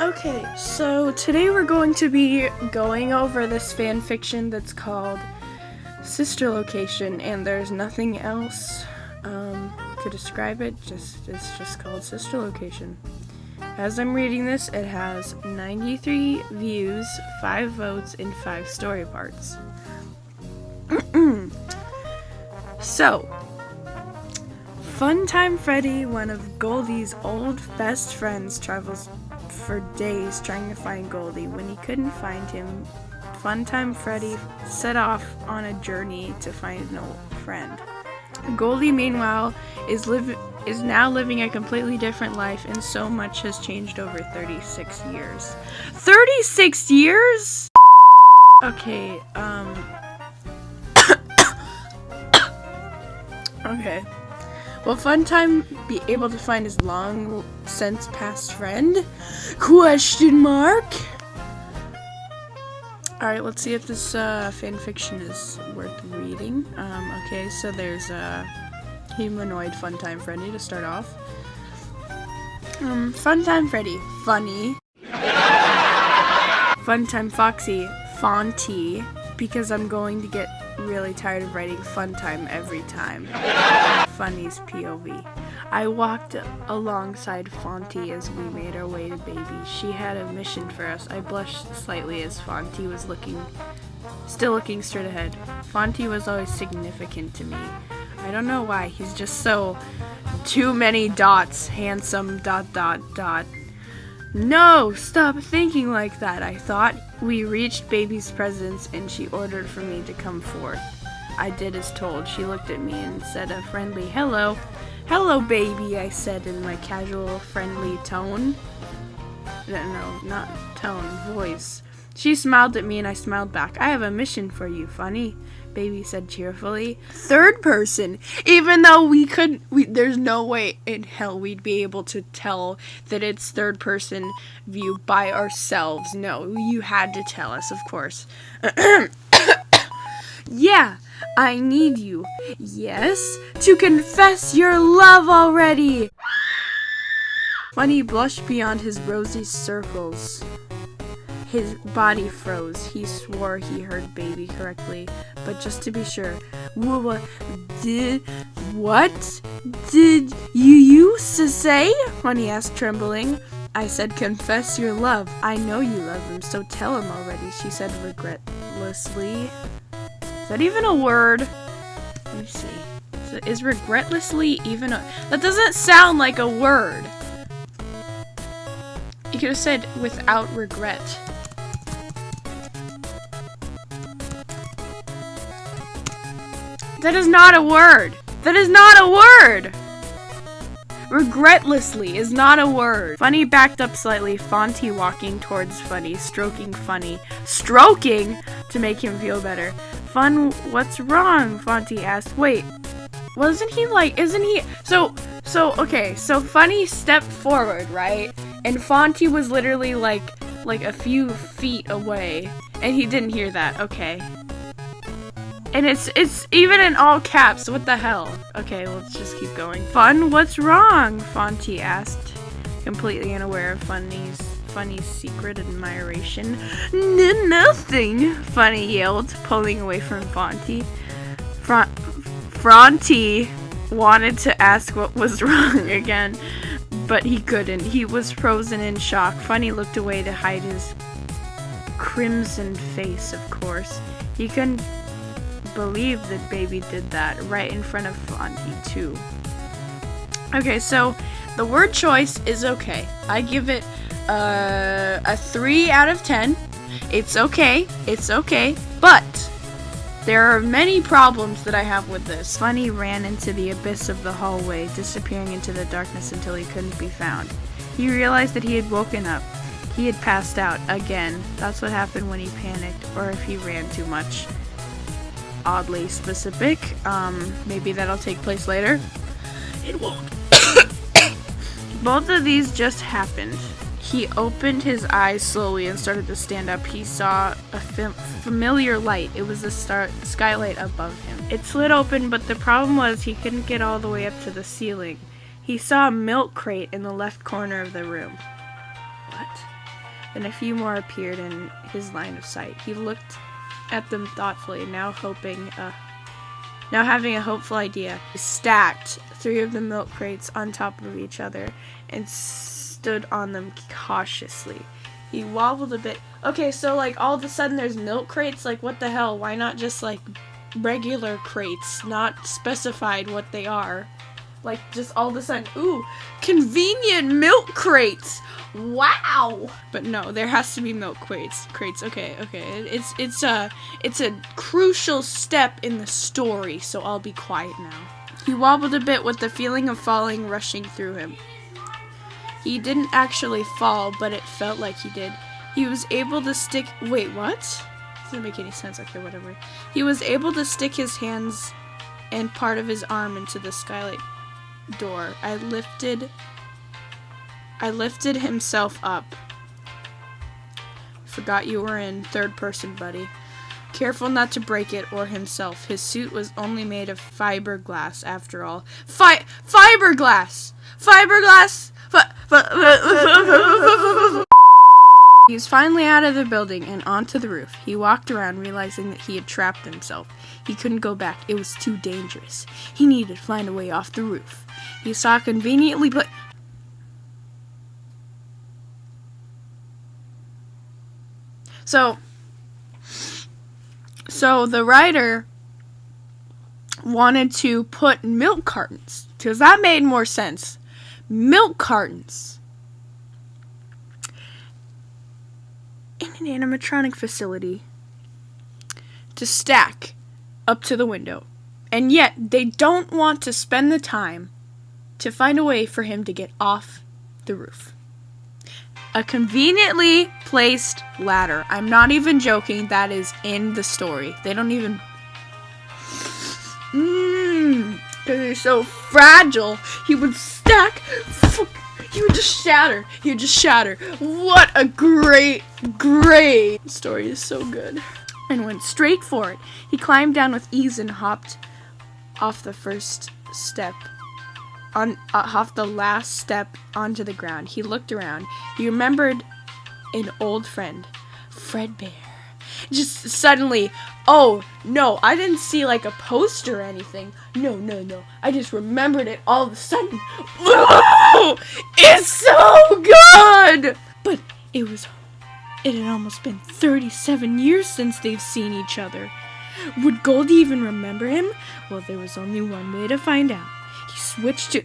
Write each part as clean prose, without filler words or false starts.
Okay, so today we're going to be going over this fan fiction that's called Sister Location, and there's nothing else to describe it. It's just called Sister Location. As I'm reading this, it has 93 views, 5 votes, and 5 story parts. So, Funtime Freddy, one of Goldie's old best friends, travels for days trying to find Goldie. When he couldn't find him, Funtime Freddy set off on a journey to find an old friend. Goldie, meanwhile, is now living a completely different life, and so much has changed over 36 years. 36 years?! Okay, okay. Will Funtime be able to find his long since past friend? Question mark? Alright, let's see if this fanfiction is worth reading. Okay, so there's a humanoid Funtime Freddy to start off. Funtime Freddy, funny. Funtime Foxy, Fonty, because I'm going to get really tired of writing Funtime every time. Funny's POV. I walked alongside Fonty as we made our way to Baby. She had a mission for us. I blushed slightly as Fonty was still looking straight ahead. Fonty was always significant to me. I don't know why. He's just so too many dots. Handsome ... No, stop thinking like that, I thought. We reached Baby's presence and she ordered for me to come forth. I did as told. She looked at me and said a friendly hello. Hello, Baby, I said in my casual, friendly tone. No, not tone, voice. She smiled at me and I smiled back. I have a mission for you, Funny, Baby said cheerfully. Third person. Even though there's no way in hell we'd be able to tell that it's third person view by ourselves. No, you had to tell us, of course. Yeah, I need you. Yes, to confess your love already. Funny blushed beyond his rosy circles. His body froze. He swore he heard Baby correctly, but just to be sure. What did you used to say? Funny asked, trembling. I said, confess your love. I know you love him, so tell him already, she said regretlessly. Is that even a word? Let me see. Is regretlessly even a... That doesn't sound like a word. You could have said without regret. That is not a word. That is not a word. Regretlessly is not a word. Funny backed up slightly, Fonty walking towards Funny, stroking Funny. Stroking? To make him feel better. Fun, what's wrong? Fonty asked. Wait, wasn't he like, isn't he? Okay, so Funny stepped forward, right? And Fonty was literally like a few feet away. And he didn't hear that, okay. And it's even in all caps, what the hell? Okay, let's just keep going. Fun, what's wrong? Fonty asked, completely unaware of Funny's secret admiration. Nothing, Funny yelled, pulling away from Fonty. Fonty wanted to ask what was wrong again, but he couldn't. He was frozen in shock. Funny looked away to hide his crimson face, of course. He couldn't believe that Baby did that right in front of Fonty too. Okay, so the word choice is okay. I give it a 3 out of 10. It's okay, but there are many problems that I have with this. Funny ran into the abyss of the hallway, disappearing into the darkness until he couldn't be found. He realized that he had woken up. He had passed out again. That's what happened when he panicked, or if he ran too much. Oddly specific. Maybe that'll take place later. It won't. Both of these just happened. He opened his eyes slowly and started to stand up. He saw a familiar light. It was the skylight above him. It slid open, but the problem was he couldn't get all the way up to the ceiling. He saw a milk crate in the left corner of the room. What? Then a few more appeared in his line of sight. He looked at them thoughtfully, now having a hopeful idea. He stacked 3 of the milk crates on top of each other and stood on them cautiously. He wobbled a bit. Okay, so like all of a sudden there's milk crates? Like what the hell? Why not just like regular crates? Not specified what they are. Like just all of a sudden, ooh, convenient milk crates. Wow. But no, there has to be milk crates. Okay. It's a crucial step in the story, so I'll be quiet now. He wobbled a bit with the feeling of falling rushing through him. He didn't actually fall, but it felt like he did. He was able to stick... Wait, what? Doesn't make any sense. Okay, whatever. He was able to stick his hands and part of his arm into the skylight door. I lifted himself up. Forgot you were in third person, buddy. Careful not to break it or himself. His suit was only made of fiberglass, after all. Fiberglass! He was finally out of the building and onto the roof. He walked around, realizing that he had trapped himself. He couldn't go back. It was too dangerous. He needed to find a way off the roof. He saw conveniently So the writer wanted to put milk cartons, because that made more sense. Milk cartons in an animatronic facility to stack up to the window. And yet they don't want to spend the time to find a way for him to get off the roof. A conveniently placed ladder. I'm not even joking. That is in the story. They don't even... Because they're so fragile. He would stack... He would just shatter. What a great story. Is so good. And went straight for it. He climbed down with ease and hopped off the first step. Off the last step onto the ground. He looked around. He remembered an old friend, Fredbear. Just suddenly, oh no, I didn't see like a poster or anything. No. I just remembered it all of a sudden. It's so good! But it had almost been 37 years since they've seen each other. Would Goldie even remember him? Well, there was only one way to find out. He switched to...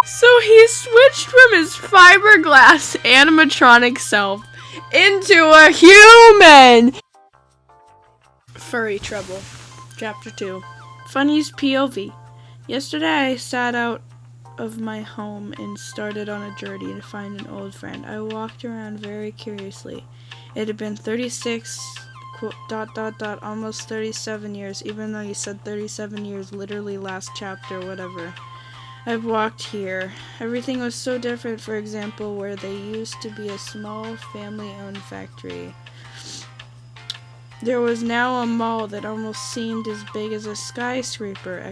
So he switched from his fiberglass animatronic self into a human! Furry Trouble. Chapter 2. Funny's POV. Yesterday I sat out of my home and started on a journey to find an old friend. I walked around very curiously. It had been 36... almost 37 years, even though you said 37 years literally last chapter, whatever. I've walked here. Everything was so different. For example, where they used to be a small family-owned factory, there was now a mall that almost seemed as big as a skyscraper! !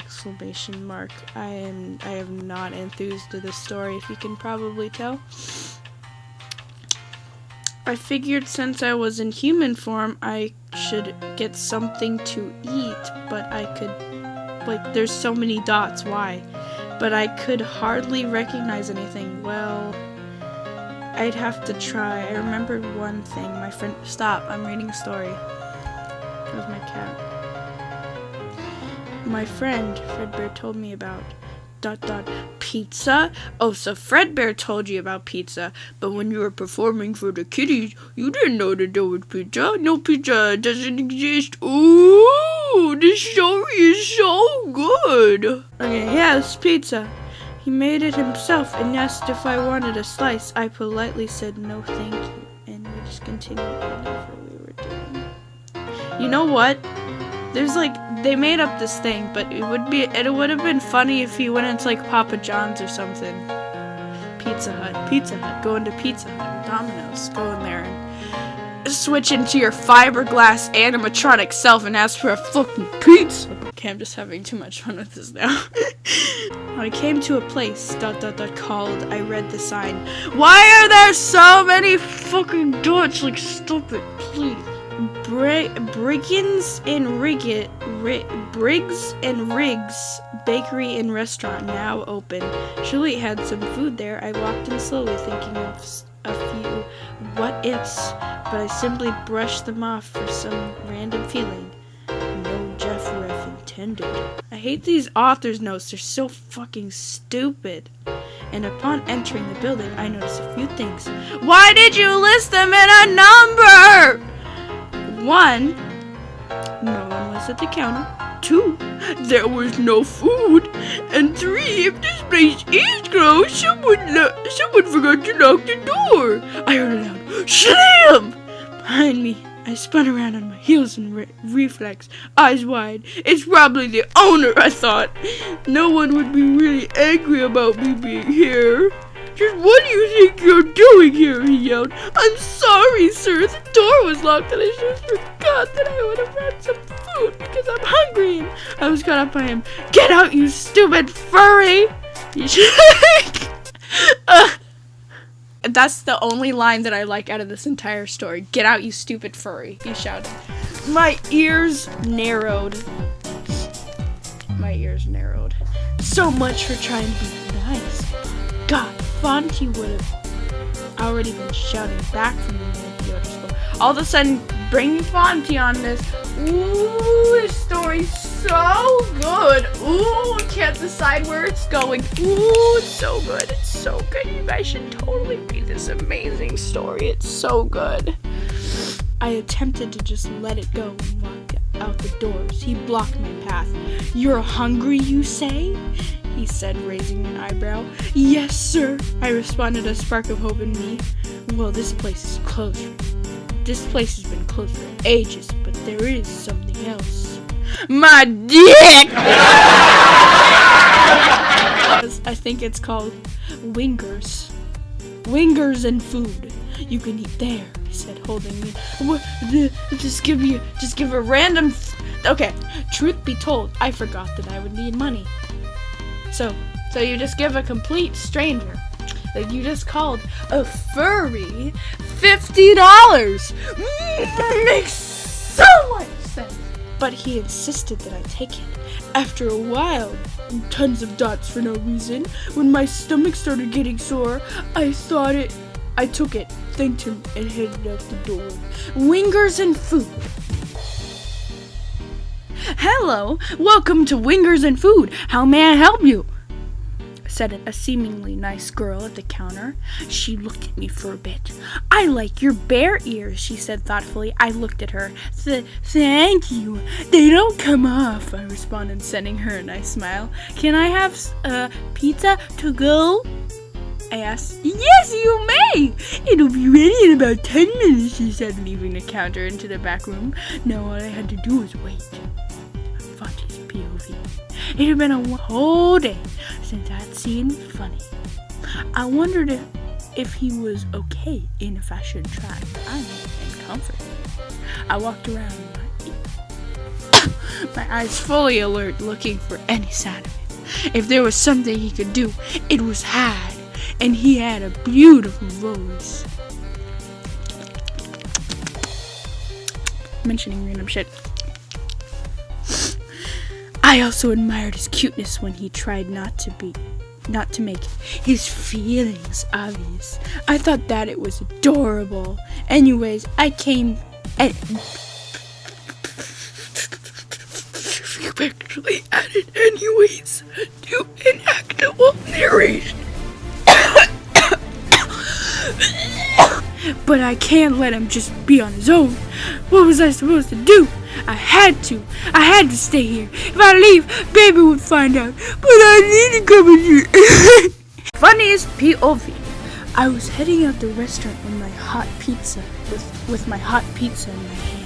I am not enthused to this story, if you can probably tell. I figured since I was in human form, I should get something to eat, but I could, there's so many dots, why? But I could hardly recognize anything. Well, I'd have to try. I remembered one thing. My friend, stop, I'm reading a story. That was my cat. My friend, Fredbear, told me about... pizza? Oh, so Fredbear told you about pizza, but when you were performing for the kitties, you didn't know that there was pizza. No pizza doesn't exist. Ooh, this story is so good. Okay, yes, pizza. He made it himself and asked if I wanted a slice. I politely said no thank you, and we just continued whatever we were doing. You know what? There's they made up this thing, but it would have been funny if he went into Papa John's or something. Pizza Hut, going to Pizza Hut, Domino's, going there and switch into your fiberglass animatronic self and ask for a fucking pizza. Okay, I'm just having too much fun with this now. I came to a place, called, I read the sign. Why are there so many fucking dots? Like, stop it, please. Briggs and Riggs Bakery and Restaurant now open. Surely had some food there. I walked in slowly, thinking of a few what ifs, but I simply brushed them off for some random feeling. No Jeff Ref intended. I hate these author's notes. They're so fucking stupid. And upon entering the building, I noticed a few things. Why did you list them in a number? 1, no one was at the counter. 2, there was no food. And 3, if this place is closed, someone forgot to lock the door. I heard a loud slam behind me. I spun around on my heels in reflex, eyes wide. It's probably the owner, I thought. No one would be really angry about me being here. Just what do you think you're doing here? He yelled. I'm sorry, sir. The door was locked and I just forgot that I would have had some food because I'm hungry. And I was caught up by him. Get out, you stupid furry! That's the only line that I like out of this entire story. Get out, you stupid furry, he shouted. My ears narrowed. So much for trying to be nice. God, Fonty would have already been shouting back from the Yoda school. All of a sudden, bring Fonty on this. Ooh, this story's so good. Ooh, can't decide where it's going. Ooh, it's so good. It's so good. You guys should totally read this amazing story. It's so good. I attempted to just let it go and walk out the doors. He blocked my path. You're hungry, you say? He said, raising an eyebrow. Yes, sir, I responded, a spark of hope in me. Well, this place is closed. This place has been closed for ages, but there is something else. My dick! I think it's called Wingers. Wingers and food. You can eat there, he said, holding me. Just give a random... Okay, truth be told, I forgot that I would need money. So you just give a complete stranger that you just called a furry $50. Makes so much sense. But he insisted that I take it. After a while, tons of dots for no reason. When my stomach started getting sore, I took it, thanked him, and headed out the door. Wingers and food. Hello, welcome to Wingers and Food. How may I help you? Said a seemingly nice girl at the counter. She looked at me for a bit. I like your bear ears, she said thoughtfully. I looked at her. Thank you. They don't come off, I responded, sending her a nice smile. Can I have pizza to go? I asked. Yes, you may! It'll be ready in about 10 minutes, she said, leaving the counter into the back room. Now all I had to do was wait. Fonty's POV. It had been a whole day since I'd seen Funny. I wondered if he was okay in a fashion track. I'm in comfort. I walked around, my eyes fully alert, looking for any sign of it. If there was something he could do, it was hide. And he had a beautiful voice. Mentioning random shit. I also admired his cuteness when he tried not to make his feelings obvious. I thought that it was adorable. Anyways, I came and you actually added anyways to an actual narration. But I can't let him just be on his own. What was I supposed to do? I had to stay here. If I leave, baby would find out. But I need to come in here. Funniest POV. I was heading out the restaurant with my hot pizza, with my hot pizza in my hand,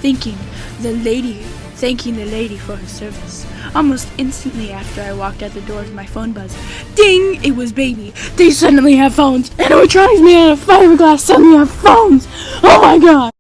thinking the lady thanking the lady for her service. Almost instantly after I walked out the door, my phone buzzed. Ding! It was baby. They suddenly have phones. Animatronics made out of fiberglass suddenly have phones. Oh my god!